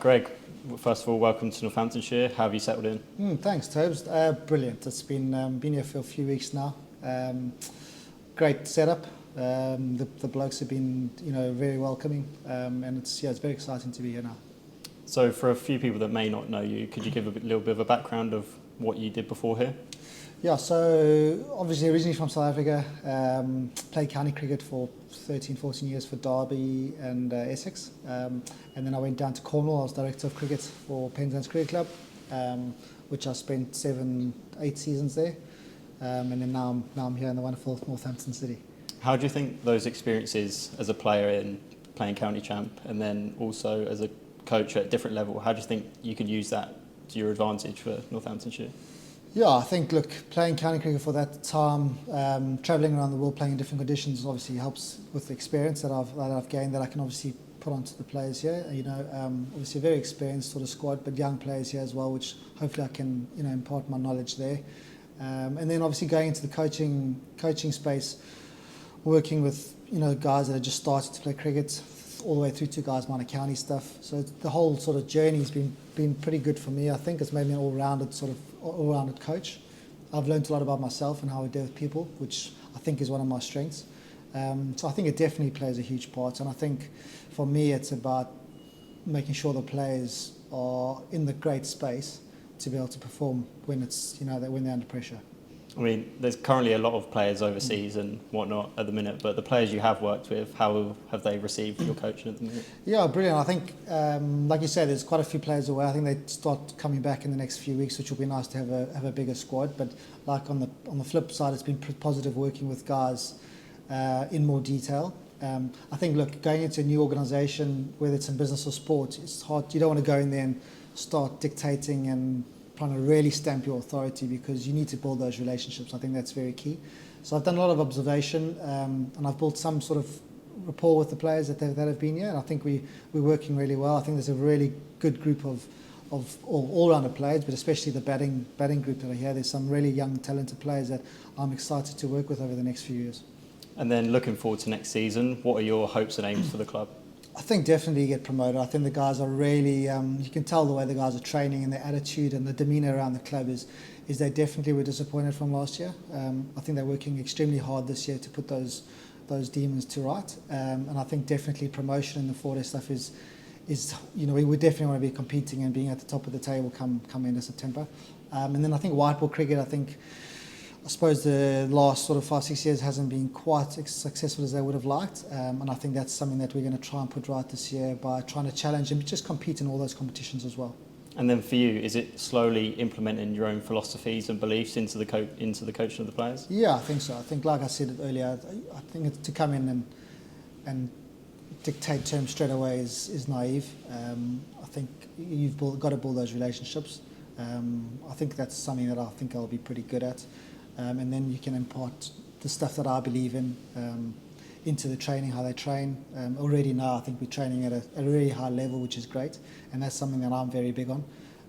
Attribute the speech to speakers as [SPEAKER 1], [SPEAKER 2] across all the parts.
[SPEAKER 1] Greg, first of all, welcome to Northamptonshire. How have you settled in?
[SPEAKER 2] Thanks, Tobes. Brilliant. It's been here for a few weeks now. Great setup. The blokes have been, very welcoming, and it's very exciting to be here now.
[SPEAKER 1] So, for a few people that may not know you, could you give a little bit of a background of what you did before here?
[SPEAKER 2] Yeah, so obviously originally from South Africa, played county cricket for 13, 14 years for Derby and Essex. And then I went down to Cornwall. I was director of cricket for Penzance Cricket Club, which I spent 7, 8 seasons there. And then now I'm here in the wonderful Northampton city.
[SPEAKER 1] How do you think those experiences as a player in playing county champ and then also as a coach at a different level, how do you think you could use that to your advantage for Northamptonshire?
[SPEAKER 2] Yeah, I think, playing county cricket for that time, travelling around the world, playing in different conditions, obviously helps with the experience that I've gained, that I can obviously put onto the players here. Obviously a very experienced sort of squad, but young players here as well, which hopefully I can, impart my knowledge there. And then obviously going into the coaching space, working with, guys that have just started to play cricket, all the way through to guys minor county stuff. So the whole sort of journey has been pretty good for me. I think it's made me an all-rounded coach. I've learned a lot about myself and how I deal with people, which I think is one of my strengths. So I think it definitely plays a huge part. And I think for me, it's about making sure the players are in the great space to be able to perform when when they're under pressure.
[SPEAKER 1] I mean, there's currently a lot of players overseas and whatnot at the minute, but the players you have worked with, how have they received your coaching at the minute?
[SPEAKER 2] Yeah, brilliant. I think, like you said, there's quite a few players away. I think they start coming back in the next few weeks, which will be nice to have a bigger squad. But like on the flip side, it's been positive working with guys in more detail. I think, going into a new organisation, whether it's in business or sport, it's hard. You don't want to go in there and start dictating and trying to really stamp your authority, because you need to build those relationships. I think that's very key. So I've done a lot of observation, and I've built some sort of rapport with the players that have been here, and I think we're working really well. I think there's a really good group of all-rounder players, but especially the batting group that are here. There's some really young, talented players that I'm excited to work with over the next few years.
[SPEAKER 1] And then looking forward to next season, what are your hopes and aims for the club?
[SPEAKER 2] I think definitely get promoted. I think the guys are really, you can tell the way the guys are training and their attitude and the demeanour around the club is they definitely were disappointed from last year. I think they're working extremely hard this year to put those demons to right. And I think definitely promotion in the 4-day stuff is we would definitely want to be competing and being at the top of the table come end of September. And then I think white ball cricket, I suppose the last sort of 5-6 years hasn't been quite as successful as they would have liked, and I think that's something that we're going to try and put right this year by trying to challenge and just compete in all those competitions as well.
[SPEAKER 1] And then for you, is it slowly implementing your own philosophies and beliefs into the coaching of the players?
[SPEAKER 2] Yeah, I think so. I think, like I said earlier, I think it's to come in and dictate terms straight away is naive. I think you've got to build those relationships. I think that's something that I think I'll be pretty good at. And then you can impart the stuff that I believe in into the training, how they train. Already now I think we're training at a really high level, which is great, and that's something that I'm very big on.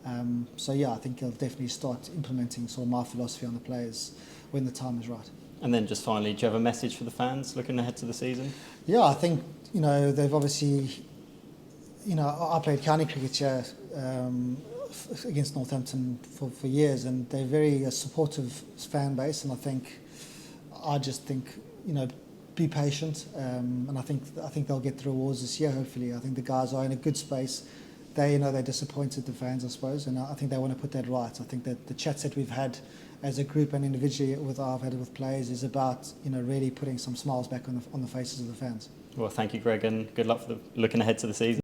[SPEAKER 2] I think I'll definitely start implementing sort of my philosophy on the players when the time is right.
[SPEAKER 1] And then just finally, do you have a message for the fans looking ahead to the season?
[SPEAKER 2] Yeah, I think, they've obviously, I played county cricket here against Northampton for years, and they're very supportive fan base, and I just think be patient, and I think they'll get the rewards this year. Hopefully, I think the guys are in a good space. They're disappointed, the fans, I suppose, and I think they want to put that right. I think that the chats that we've had as a group and individually I've had with players is about really putting some smiles back on the faces of the fans.
[SPEAKER 1] Well, thank you, Greg, and good luck for looking ahead to the season.